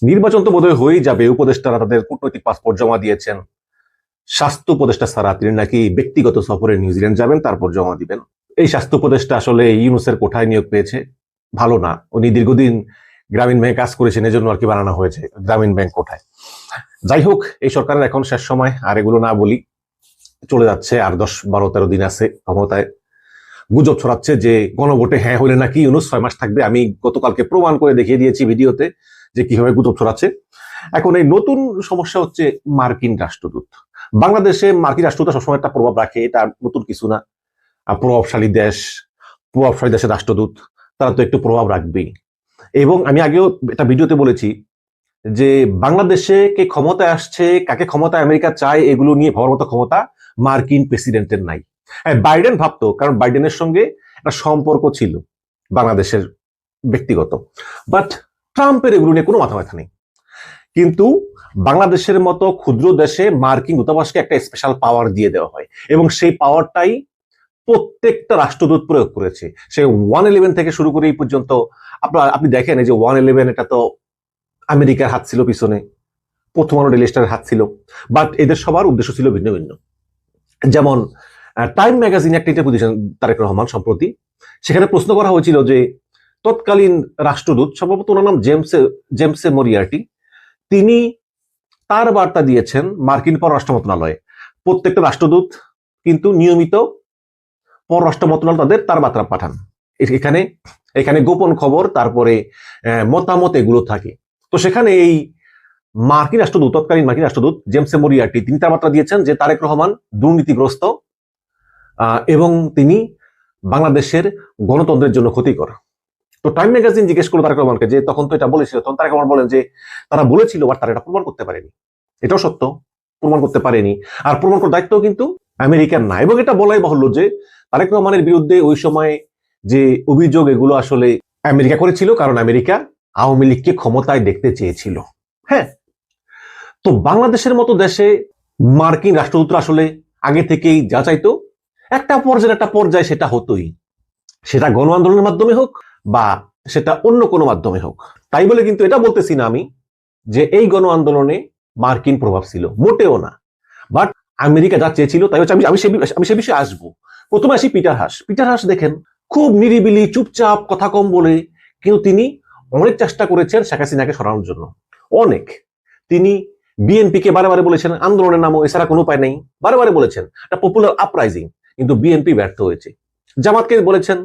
নির্বাচন তো বোধহয় হয়েই যাবে। উপদেষ্টারা তাদের কূটনৈতিক পাসপোর্ট জমা দিয়েছেন। স্বাস্থ্য উপদেষ্টা ছাড়া তিনি নাকি ব্যক্তিগত সফরে নিউজিল্যান্ড যাবেন, তারপর জমা দিবেন। এই স্বাস্থ্য উপদেষ্টা আসলে ইউনূসের কোঠায় নিয়োগ পেয়েছে, ভালো না। উনি দীর্ঘদিন গ্রামীণ ব্যাংক কাজ করেছেন, এজন্য আর কি বানানো হয়েছে গ্রামীণ ব্যাংক কোঠায়। যাই হোক, এই সরকারের এখন শেষ সময়, আর এগুলো না বলি। চলে যাচ্ছে, আর 10-12-13 দিন আছে ক্ষমতায়। গুজব ছড়াচ্ছে যে গণভোটে হ্যাঁ হলে নাকি ইউনূস 6 মাস থাকবে। আমি গতকালকে প্রমাণ করে দেখিয়ে দিয়েছি ভিডিওতে যে কিভাবে গুজব ছড়াচ্ছে। এখন এই নতুন সমস্যা হচ্ছে মার্কিন রাষ্ট্রদূত। বাংলাদেশে মার্কিন রাষ্ট্রদূত সবসময় একটা প্রভাব রাখে, এটা নতুন কিছু না। প্রভাবশালী দেশের রাষ্ট্রদূত তারা তো একটু প্রভাব রাখবেই। এবং আমি আগেও একটা ভিডিওতে বলেছি যে বাংলাদেশে কে ক্ষমতায় আসছে, কাকে ক্ষমতায় আমেরিকা চায়, এগুলো নিয়ে ভাবার মতো ক্ষমতা মার্কিন প্রেসিডেন্টের নাই। হ্যাঁ, বাইডেন ভাবতো, কারণ বাইডেনের সঙ্গে একটা সম্পর্ক ছিল বাংলাদেশের ব্যক্তিগত। বাট ট্রাম্পের এগুলো নিয়ে কোনো মাথা ব্যথা নেই। কিন্তু বাংলাদেশের মতো ক্ষুদ্র দেশে মার্কিন দূতাবাসকে একটা স্পেশাল পাওয়ার দিয়ে দেওয়া হয়, এবং সেই পাওয়ারটাই প্রত্যেকটা রাষ্ট্রদূত প্রয়োগ করেছে। সে 111 থেকে শুরু করে এই পর্যন্ত আপনি দেখেন, এই যে 111, এটা তো আমেরিকার হাত ছিল পিছনে, প্রথম আলো ডেইলি স্টারের হাত ছিল। বাট এদের সবার উদ্দেশ্য ছিল ভিন্ন ভিন্ন। যেমন টাইম ম্যাগাজিন একটা ইন্টারভিউ দিয়েছেন তারেক রহমান সম্প্রতি। সেখানে প্রশ্ন করা হয়েছিল যে তৎকালীন রাষ্ট্রদূত, সম্ভবত ওনার নাম জেমসে মরিয়ার্টি, তিনি তার বার্তা দিয়েছেন মার্কিন পররাষ্ট্র মন্ত্রণালয়ে। প্রত্যেকটা রাষ্ট্রদূত কিন্তু নিয়মিত পররাষ্ট্র মন্ত্রণালয় তার বার্তা পাঠান। এখানে গোপন খবর, তারপরে মতামত, এগুলো থাকে। তো সেখানে এই তৎকালীন মার্কিন রাষ্ট্রদূত জেমস মরিয়ার্টি, তিনি তার বার্তা দিয়েছেন যে তারেক রহমান দুর্নীতিগ্রস্ত এবং তিনি বাংলাদেশের গণতন্ত্রের জন্য ক্ষতিকর। তো টাইম ম্যাগাজিন জিজ্ঞেস করলো তারেক রহমানকে যে তখন তো এটা বলেছিল। তখন তারেক রহমান বলেন যে তারা বলেছিল, বাট তারা এটা প্রমাণ করতে পারেনি। এটাও সত্য, প্রমাণ করতে পারেনি। আর প্রমাণ করার দায়িত্ব কিন্তু আমেরিকার না। এবং এটা বলাই বাহুল্য যে তারেক রহমানের বিরুদ্ধে ওই সময় যে অভিযোগ, এগুলো আসলে আমেরিকা করেছিল, কারণ আমেরিকা আওয়ামী লীগকে ক্ষমতায় দেখতে চেয়েছিল। হ্যাঁ, তো বাংলাদেশের মতো দেশে মার্কিন রাষ্ট্রদূতরা আসলে আগে থেকেই যা চাইতো, একটা পর্যায়ে সেটা হতোই, সেটা গণ আন্দোলনের মাধ্যমে হোক বা সেটা অন্য কোনো মাধ্যমে হোক। তাই বলে কিন্তু এটা বলতেছি না আমি যে এই গণ আন্দোলনে মার্কিন প্রভাব ছিল, মোটেও না। বাট আমেরিকা যা চেয়েছিল তাই হচ্ছে। আমি সে বিষয়ে আসবো। প্রথমে আসি পিটার হাস দেখেন, খুব নিরিবিলি, চুপচাপ, কথা কম বলে, কিন্তু তিনি অনেক চেষ্টা করেছেন শেখ হাসিনাকে সরানোর জন্য। অনেক। তিনি বিএনপিকে বারে বলেছেন আন্দোলনের নামও, এছাড়া কোনো উপায় নেই, বারে বলেছেন একটা পপুলার আপরাইজিং, কিন্তু বিএনপি ব্যর্থ হয়েছে। জামাতকে বলেছেন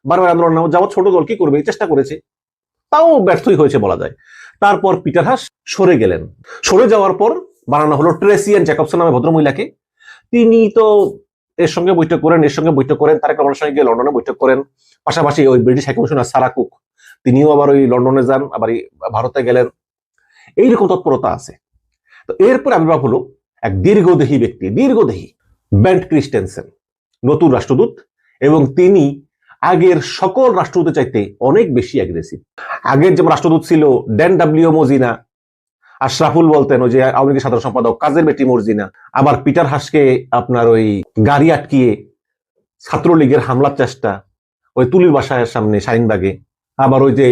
বারবার আন্দোলন নামও, জামাত ছোট দল, কি করবে, চেষ্টা করেছে, তাও ব্যর্থই হয়েছে বলা যায়। তারপর পিটার হাস সরে গেলেন। সরে যাওয়ার পর বানানো হলো ট্রেসি অ্যান্ড জ্যাকবসন নামে ভদ্রমহিলাকে। তিনি তো এর সঙ্গে বৈঠক করেন, তারেক রহমানের সঙ্গে গিয়ে লন্ডনে বৈঠক করেন। পাশাপাশি ওই ব্রিটিশ হাইকমিশনার সারা কুক, তিনিও আবার ওই লন্ডনে যান, আবার ভারতে গেলেন। এইরকম তৎপরতা আছে। তো এরপর আবির্ভাব হলো এক দীর্ঘদেহী ব্যক্তি, বেন্ট ক্রিস্টেনসেন, নতুন রাষ্ট্রদূত, এবং তিনি আগের সকল রাষ্ট্রদূতের চাইতে অনেক বেশি অ্যাগ্রেসিভ। আগের যেমন রাষ্ট্রদূত ছিল ড্যান ডাব্লিউ মজিনা, আশরাফুল বলতেন ওই যে আওয়ামী লীগের সাধারণ সম্পাদক, কাজের বেটি মর্জিনা। আবার পিটার হাসকে আপনার ওই গাড়ি আটকিয়ে ছাত্রলীগের হামলার চেষ্টা ওই তুলির বাসায়ের সামনে শাহিনবাগে। আবার ওই যে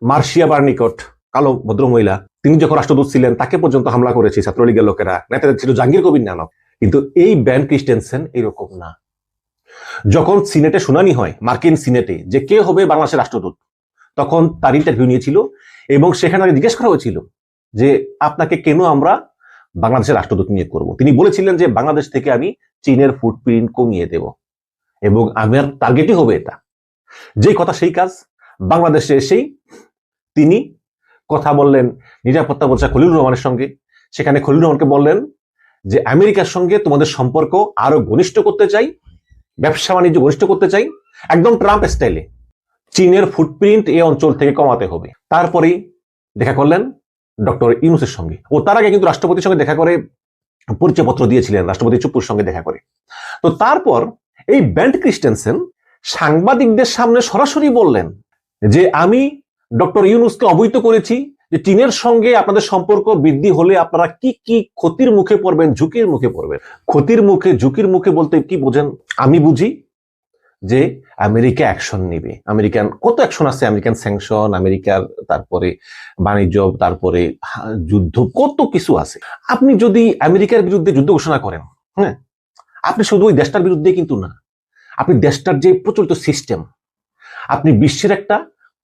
মার্শিয়া বার্নিকট, কালো ভদ্রমহিলা, তিনি যখন রাষ্ট্রদূত ছিলেন তাকে পর্যন্ত হামলা করেছে ছাত্রলীগের লোকেরা। নেতাদের ছিল জাহাঙ্গীর কবির নানক। কিন্তু এই বেন ক্রিস্টেনসেন এরকম না। যখন সিনেটে শুনানি হয়, মার্কিন সিনেটে, যে কে হবে বাংলাদেশের রাষ্ট্রদূত, তখন তার ইন্টারভিউ নিয়েছিল এবং সেখানে জিজ্ঞেস করা হয়েছিল যে আপনাকে কেন আমরা বাংলাদেশের রাষ্ট্রদূত নিয়োগ করব। তিনি বলেছিলেন যে বাংলাদেশ থেকে আমি চীনের ফুটপ্রিন্ট কমিয়ে দেব এবং আমার টার্গেটই হবে এটা। যেই কথা সেই কাজ। বাংলাদেশে এসেই তিনি কথা বললেন নিরাপত্তা উপদেষ্টা খলিলুর রহমানের সঙ্গে। সেখানে খলিলুর রহমানকে বললেন যে আমেরিকার সঙ্গে তোমাদের সম্পর্ক আরো ঘনিষ্ঠ করতে চাই, ব্যবসা বাণিজ্য ঘনিষ্ঠ করতে চাই, একদম ট্রাম্প স্টাইলে। চীনের ফুটপ্রিন্ট এই অঞ্চল থেকে কমাতে হবে। তারপরেই দেখা করলেন ডক্টর ইউনূসের সঙ্গে। ও তার আগে কিন্তু রাষ্ট্রপতির সঙ্গে দেখা করে পরিচয়পত্র দিয়েছিলেন, রাষ্ট্রপতি চুপ্পুর সঙ্গে দেখা করে। তো তারপর এই বেন্ট ক্রিস্টেনসেন সাংবাদিকদের সামনে সরাসরি বললেন যে আমি ডক্টর ইউনূসকে অবহিত করেছি যে চীনের সঙ্গে আপনাদের সম্পর্ক বৃদ্ধি হলে আপনারা কি কি ক্ষতির মুখে পড়বেন, ঝুঁকির মুখে পড়বেন। ঝুঁকির মুখে বলতে কি বোঝেন? আমি বুঝি যে আমেরিকা অ্যাকশন নেবে। আমেরিকান কত অ্যাকশন আছে, আমেরিকান স্যাংশন, আমেরিকার তারপরে বাণিজ্য, তারপরে যুদ্ধ, কত কিছু আছে। আপনি যদি আমেরিকার বিরুদ্ধে যুদ্ধ ঘোষণা করেন, হ্যাঁ, আপনি শুধু ওই দেশটার বিরুদ্ধে কিন্তু না, আপনি দেশটার যে প্রচলিত সিস্টেম, আপনি বিশ্বের একটা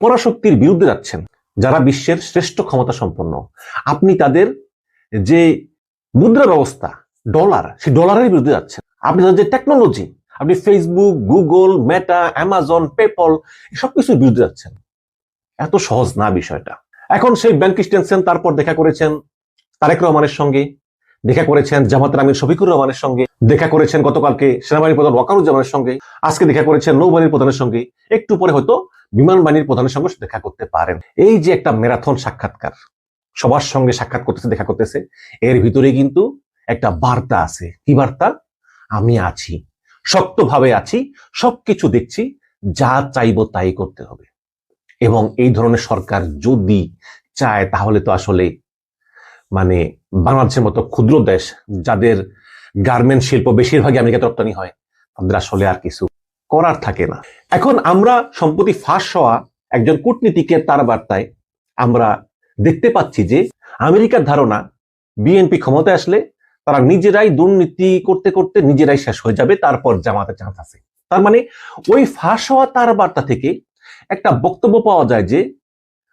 পরাশক্তির বিরুদ্ধে যাচ্ছেন, যারা বিশ্বের শ্রেষ্ঠ ক্ষমতা সম্পন্ন। আপনি তাদের যে মুদ্রা ব্যবস্থা ডলার, সেই ডলারের বিরুদ্ধে যাচ্ছেন। আপনি তাদের যে টেকনোলজি, আপনি ফেসবুক, গুগল, মেটা, অ্যামাজন, পেপল, সবকিছুর বিরুদ্ধে যাচ্ছেন। এত সহজ না বিষয়টা। এখন সেই বেন ক্রিস্টেনসেন তারপর দেখা করেছেন তারেক রহমানের সঙ্গে, দেখা করেছেন জামাতের আমির শফিকুর রহমানের সঙ্গে, দেখা করেছেন গতকালকে সেনাবাহিনীর প্রধান ওয়াকারুজ্জামানের সঙ্গে, আজকে দেখা করেছেন নৌবাহিনীর প্রধানের সঙ্গে, একটু পরে হয়তো বিমান বাহিনীর প্রধানের সঙ্গে দেখা করতে পারেন। এই যে একটা ম্যারাথন সাক্ষাৎকার, সবার সঙ্গে সাক্ষাৎ করতেছে, দেখা করতেছে, এর ভিতরে কিন্তু একটা বার্তা আছে। কি বার্তা? আমি আছি, শক্তভাবে আছি, সবকিছু দেখছি, যা চাইবো তাই করতে হবে। এবং এই ধরনের সরকার যদি চায় তাহলে তো আসলে মানে বাংলাদেশের মতো ক্ষুদ্র দেশ, যাদের গার্মেন্ট শিল্প বেশিরভাগই আমেরিকাতে রপ্তানি হয়, তাদের আসলে আর কিছু করার থাকে না। এখন আমরা সম্প্রতি ফাঁস হওয়া একজন কূটনীতিকের তার বার্তায় আমরা দেখতে পাচ্ছি যে আমেরিকার ধারণা বিএনপি ক্ষমতায় আসলে তারা নিজেরাই দুর্নীতি করতে করতে নিজেরাই শেষ হয়ে যাবে, তারপর জামাতের চান্স আছে। তার মানে ওই ফাঁস হওয়া তার বার্তা থেকে একটা বক্তব্য পাওয়া যায় যে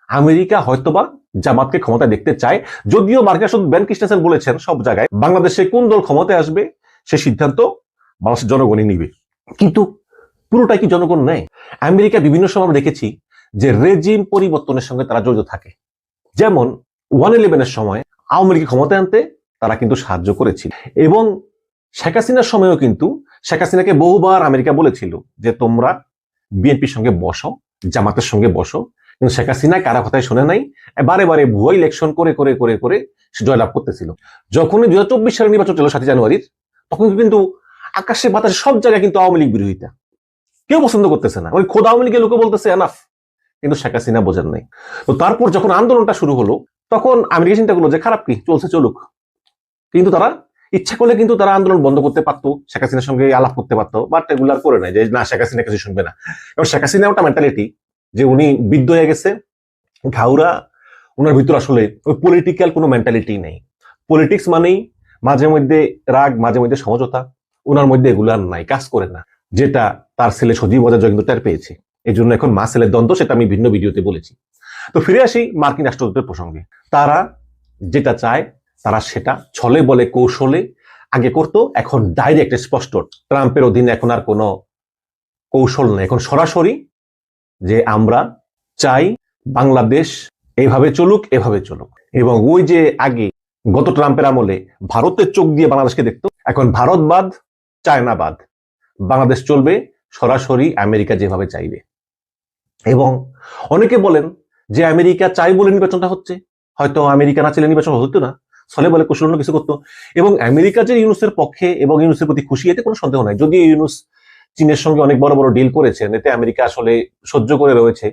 আমেরিকা হয়তোবা জামাতকে ক্ষমতায় দেখতে চায়। যদিও মার্কিন রাষ্ট্রদূত বেন ক্রিস্টেনসেন বলেছেন সব জায়গায় বাংলাদেশে কোন দল ক্ষমতায় আসবে সে সিদ্ধান্ত বাংলাদেশের জনগণই নিবে, কিন্তু পুরোটাই কি জনগণ নেয়? আমেরিকা বিভিন্ন সময় আমরা দেখেছি যে রেজিম পরিবর্তনের সঙ্গে তারা জড়িত থাকে। যেমন 1/11-এর সময় আওয়ামী লীগকে ক্ষমতায় আনতে তারা কিন্তু সাহায্য করেছিল, এবং শেখ হাসিনার সময়ও কিন্তু শেখ হাসিনাকে বহুবার আমেরিকা বলেছিল যে তোমরা বিএনপির সঙ্গে বসো, জামাতের সঙ্গে বসো, কিন্তু শেখ হাসিনা কারো কথাই শুনে নাই, বারে বারে ভুয়া ইলেকশন করে করে করে করে সে জয়লাভ করতেছিল। যখনই 2024 সালের নির্বাচন ছিল 7 জানুয়ারির, তখন কিন্তু আকাশে বাতাসে সব জায়গায় কিন্তু আওয়ামী লীগ বিরোধিতা, কেউ পছন্দ করতেছে না। ওই খোদ আওয়ামী লীগের লোকে বলতেছে এনাফ, কিন্তু শেখ হাসিনা বোঝেন নাই। তো তারপর যখন আন্দোলনটা শুরু হলো, তখন আমেরিকা চিন্তা করলো যে খারাপ কি, চলছে চলুক। কিন্তু তারা ইচ্ছা করলে কিন্তু তারা আন্দোলন বন্ধ করতে পারতো, শেখ হাসিনার সঙ্গে আলাপ করতে পারতো, বাট এগুলার করে নাই, যে না শেখ হাসিনা কিছু শুনবে না। এবং শেখ হাসিনা ওটা মেন্টালিটি যে উনি বৃদ্ধ হয়ে গেছে, ঘাউরা, ওনার ভিতর আসলে ওই পলিটিক্যাল কোনো মেন্টালিটি নেই। পলিটিক্স মানেই মাঝে মধ্যে রাগ, মাঝে মধ্যে সমঝোতা, ওনার মধ্যে এগুলার নাই, কাজ করে না, যেটা তার ছেলে সজীব ওয়াজেদ কিন্তু টের পেয়েছে। এই জন্য এখন মা ছেলের দ্বন্দ্ব, সেটা আমি ভিন্ন ভিডিওতে বলেছি। তো ফিরে আসি মার্কিন রাষ্ট্রদূতের প্রসঙ্গে। তারা যেটা চায় তারা সেটা ছলে বলে কৌশলে আগে করতো, এখন ডাইরেক্ট স্পষ্ট। ট্রাম্পের অধীনে এখন আর কোনো কৌশল নেই, এখন সরাসরি যে আমরা চাই বাংলাদেশ এইভাবে চলুক, এভাবে চলুক। এবং ওই যে আগে গত ট্রাম্পের আমলে ভারতের চোখ দিয়ে বাংলাদেশকে দেখতো, এখন ভারত বাদ, চায়না বাদ, বাংলাদেশ চলবে সরাসরি আমেরিকা যেভাবে চাইবে। এবং অনেকে বলেন যে আমেরিকা চাই বলে নির্বাচনটা হচ্ছে, হয়তো আমেরিকা না চাইলে নির্বাচন হতো না, ছলে বলে কৌশল কিছু করতো। এবং আমেরিকা যে ইউনুসের পক্ষে এবং ইউনুসের প্রতি খুশি, এতে কোনো সন্দেহ নাই। যদিও ইউনুস চীনের সঙ্গে অনেক বড় বড় ডিল করেছেন, এতে আমেরিকা আসলে সহ্য করে রয়েছে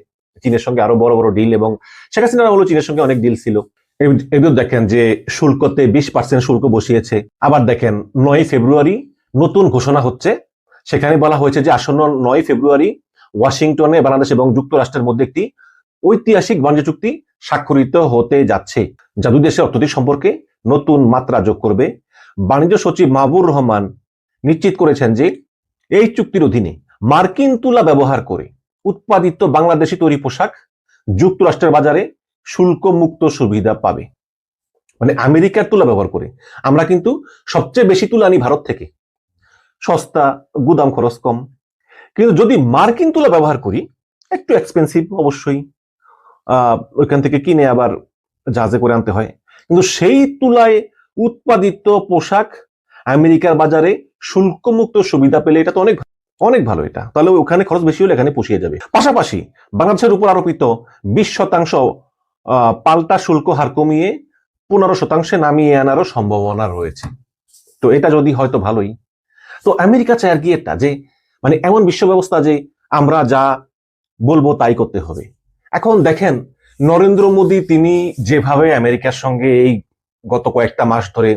চীনের সঙ্গে আরো বড় বড় ডিল, এবং শেখ হাসিনা হলো চীনের সঙ্গে অনেক ডিল ছিল। এবার দেখেন যে শুল্কতে 20% শুল্ক বসিয়েছে। আবার দেখেন 9 ফেব্রুয়ারি নতুন ঘোষণা হচ্ছে, সেখানে বলা হয়েছে যে আসন্ন 9 ফেব্রুয়ারি ওয়াশিংটনে বাংলাদেশ এবং যুক্তরাষ্ট্রের মধ্যে একটি ঐতিহাসিক বাণিজ্য চুক্তি স্বাক্ষরিত হতে যাচ্ছে, যা দুই দেশের অর্থনৈতিক সম্পর্কে নতুন মাত্রা যোগ করবে। বাণিজ্য সচিব মাহবুর রহমান নিশ্চিত করেছেন যে এই চুক্তির অধীনে মার্কিন তুলা ব্যবহার করে উৎপাদিত বাংলাদেশি তৈরি পোশাক যুক্তরাষ্ট্রের বাজারে শুল্ক মুক্ত সুবিধা পাবে। মানে আমেরিকার তুলা ব্যবহার করে আমরা কিন্তু সবচেয়ে বেশি তুলা আনি ভারত থেকে, সস্তা, গুদাম খরচ কম। কিন্তু যদি মার্কিন তুলা ব্যবহার করি, একটু এক্সপেন্সিভ অবশ্যই, ওইখান থেকে কিনে আবার জাহাজে করে আনতে হয়, কিন্তু সেই তুলায় উৎপাদিত পোশাক আমেরিকার বাজারে শুল্কমুক্ত সুবিধা পেলে এটা তো অনেক অনেক ভালো। এটা তাহলে ওখানে খরচ বেশি হলে এখানে পুষিয়ে যাবে। পাশাপাশি বাংলাদেশের উপর আরোপিত 20% পাল্টা শুল্ক হার কমিয়ে 15% নামিয়ে আনারও সম্ভাবনা রয়েছে। তো এটা যদি হয়তো ভালোই। তো আমেরিকা চায় আর কি এটা, যে মানে এমন বিশ্ব ব্যবস্থা যে আমরা যা বলবো তাই করতে হবে। এখন দেখেন নরেন্দ্র মোদী তিনি যেভাবে আমেরিকার সঙ্গে এই গত কয়েকটা মাস ধরে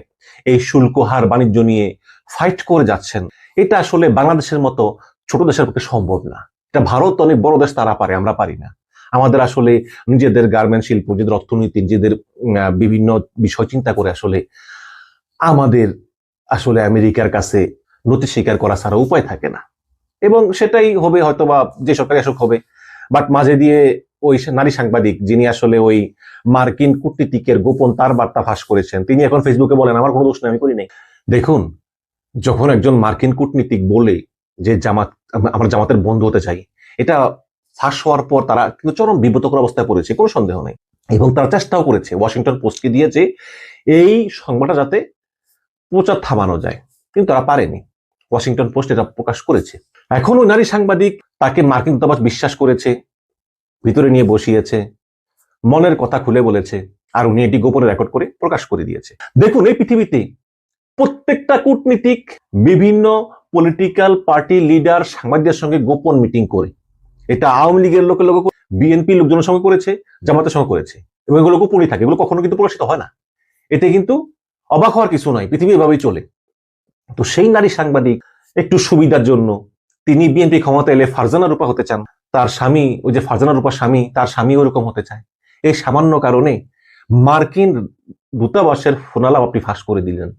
এই শুল্ক হার বাণিজ্য নিয়ে ফাইট করে যাচ্ছেন, এটা আসলে বাংলাদেশের মতো ছোট দেশের পক্ষে সম্ভব না। এটা ভারত অনেক বড় দেশ, তারা পারে, আমরা পারি না। আমাদের আসলে নিজেদের গার্মেন্ট শিল্প, নিজেদের অর্থনীতি, নিজেদের বিভিন্ন বিষয় চিন্তা করে আসলে আমাদের আসলে আমেরিকার কাছে নতি স্বীকার করা ছাড়া উপায় থাকে না। এবং সেটাই হবে হয়তো বা যে সরকারি আসুক হবে। বাট মাঝে দিয়ে ওই নারী সাংবাদিক যিনি আসলে ওই মার্কিন কূটনীতিকের গোপন তার বার্তা ফাঁস করেছেন, তিনি এখন ফেসবুকে বলেন আমার কোনো দোষ নেই, আমি করি নাই। দেখুন, যখন একজন মার্কিন কূটনীতিক বলে যে আমরা জামাতের বন্ধু হতে চাই, এটা ফাঁস হওয়ার পর তারা কিন্তু চরম বিব্রতকর অবস্থায় পড়েছে, কোনো সন্দেহ নেই। এবং তারা চেষ্টাও করেছে ওয়াশিংটন পোস্টকে দিয়ে যে এই সংবাদটা যাতে প্রচার থামানো যায়, কিন্তু তারা পারেনি। ওয়াশিংটন পোস্ট এটা প্রকাশ করেছে। এখন ওই নারী সাংবাদিক তাকে মার্কিন দূতাবাস বিশ্বাস করেছে, ভিতরে নিয়ে বসিয়েছে, মনের কথা খুলে বলেছে, আর উনি এটি গোপনে রেকর্ড করে প্রকাশ করে দিয়েছে। দেখুন, এই পৃথিবীতে প্রত্যেকটা কূটনীতিক বিভিন্ন পলিটিক্যাল পার্টি লিডার সাংবাদিকদের সঙ্গে গোপন মিটিং করে। এটা আওয়ামী লীগের লোকের লোক, বিএনপি লোকজনের সঙ্গে করেছে, জামাতের সঙ্গে করেছে, এবং এগুলো গোপনই থাকে, এগুলো কখনো কিন্তু প্রকাশিত হয় না। এতে কিন্তু অবাক হওয়ার কিছু নয়, পৃথিবী এভাবেই চলে। তো সেই নারী সাংবাদিক একটু সুবিধার জন্য তিনি বিএনপি ক্ষমতা এলে ফারজানা রূপা হতে চান, তার স্বামী, ওই যে ফারজানা রূপার স্বামী, তার স্বামী ওরকম হতে চায়। এই সামান্য কারণে মার্কিন দূতাবাসের ফোনালাপ আপনি ফাঁস করে দিলেন।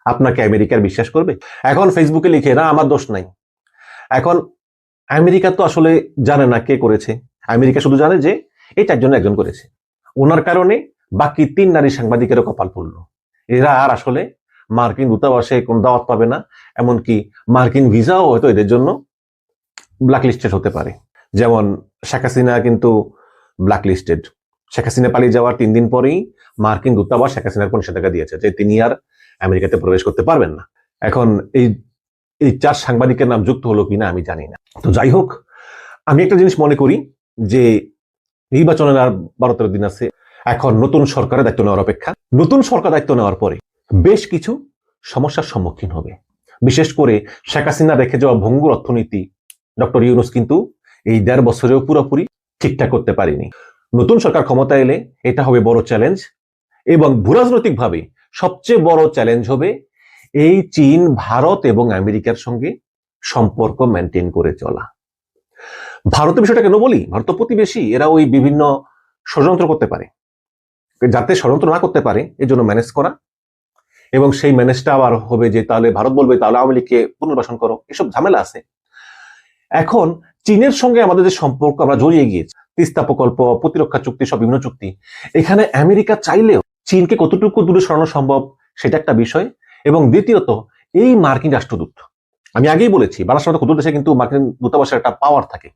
আপনাকে আমেরিকার বিশ্বাস করবে? এখন ফেসবুকে লিখে না আমার দোষ নাই। এখন আমেরিকা তো আসলে জানে না কে করেছে, আমেরিকা শুধু জানে যে এই চারজন একজন করেছে। ওনার কারণে বাকি 3 নারী সাংবাদিকেরও কপাল পড়ল। এরা আর আসলে মার্কিন দূতাবাসে কোন দাওয়াত পাবে না, এমনকি মার্কিন ভিসাও হয়তো এদের জন্য ব্ল্যাকলিস্টেড হতে পারে। যেমন শেখ হাসিনা কিন্তু ব্ল্যাকলিস্টেড। শেখ হাসিনা পালিয়ে যাওয়ার 3 দিন পরেই মার্কিন দূতাবাস শেখ হাসিনার কোন নিষেধাজ্ঞা দিয়েছে যে তিনি আর আমেরিকাতে প্রবেশ করতে পারবেন না। এখন এই 4 সাংবাদিকের নাম যুক্ত হলো কিনা আমি জানি না। তো যাই হোক, আমি একটা জিনিস মনে করি যে নির্বাচনের আর 12-13 দিন আছে। এখন নতুন সরকারের দায়িত্ব নেওয়ার অপেক্ষা। নতুন সরকার দায়িত্ব নেওয়ার পরে বেশ কিছু সমস্যার সম্মুখীন হবে। বিশেষ করে শেখ হাসিনা রেখে যাওয়া ভঙ্গুর অর্থনীতি ডক্টর ইউনূস কিন্তু এই 1.5 বছরেও পুরোপুরি ঠিকঠাক করতে পারেনি। নতুন সরকার ক্ষমতা এলে এটা হবে বড় চ্যালেঞ্জ, এবং ভূরাজনৈতিকভাবে সবচেয়ে বড় চ্যালেঞ্জ হবে এই চীন, ভারত এবং আমেরিকার সঙ্গে সম্পর্ক মেনটেন করে চলা। ভারতের বিষয়টা কেন বলি, ভারত প্রতিবেশী, এরা ওই বিভিন্ন ষড়যন্ত্র করতে পারে, যাতে ষড়যন্ত্র না করতে পারে এজন্য ম্যানেজ করা, এবং সেই ম্যানেজটা আবার হবে যে তাহলে ভারত বলবে তাহলে আওয়ামী লীগকে পুনর্বাসন করো, এসব ঝামেলা আছে। এখন চীনের সঙ্গে আমাদের যে সম্পর্ক আমরা জড়িয়ে গিয়েছি, তিস্তা প্রকল্প, প্রতিরক্ষা চুক্তি, সব বিভিন্ন চুক্তি, এখানে আমেরিকা চাইলেও চীনকে কতটুকু দূরে সরানো সম্ভব সেটা একটা বিষয়। এবং দ্বিতীয়ত, এই মার্কিন রাষ্ট্রদূত, আমি আগেই বলেছি বাংলাদেশের মতো ক্ষুদ্র দেশে কিন্তু মার্কিন দূতাবাসের একটা পাওয়ার থাকে।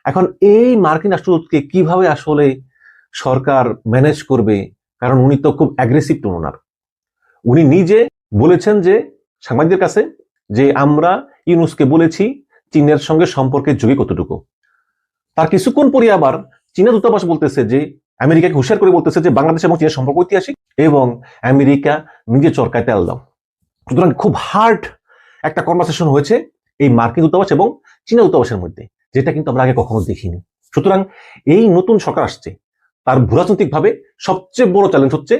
এখন এই মার্কিন রাষ্ট্রদূতকে কিভাবে আসলে সরকার ম্যানেজ করবে, কারণ উনি তো খুব অ্যাগ্রেসিভ টোন ওনার। উনি নিজে বলেছেন যে সাংবাদিকদের কাছে যে আমরা ইউনূসকে বলেছি চীনের সঙ্গে সম্পর্কের ঝুঁকি কতটুকু। তার কিছুক্ষণ পরে আবার চীনা দূতাবাস বলতেছে যে আমেরিকাকে হুঁশিয়ার করে বলতেছে যে বাংলাদেশ এবং চীনের সম্পর্ক ঐতিহাসিক, এবং আমেরিকা নিজে চরকায় তেল দাও। সুতরাং খুব হার্ড একটা কনভারসেশন হয়েছে এই মার্কিন দূতাবাস এবং চীনা দূতাবাসের মধ্যে, যেটা কিন্তু আমরা আগে কখনো দেখিনি। সুতরাং এই নতুন সরকার আসছে, তার ভূরাজনৈতিকভাবে সবচেয়ে বড় চ্যালেঞ্জ হচ্ছে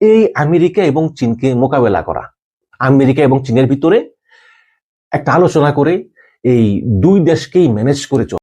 এই আমেরিকা এবং চীনকে মোকাবেলা করা। আমেরিকা এবং চীনের ভিতরে একটা আলোচনা করে এই 2 দেশকেই ম্যানেজ করে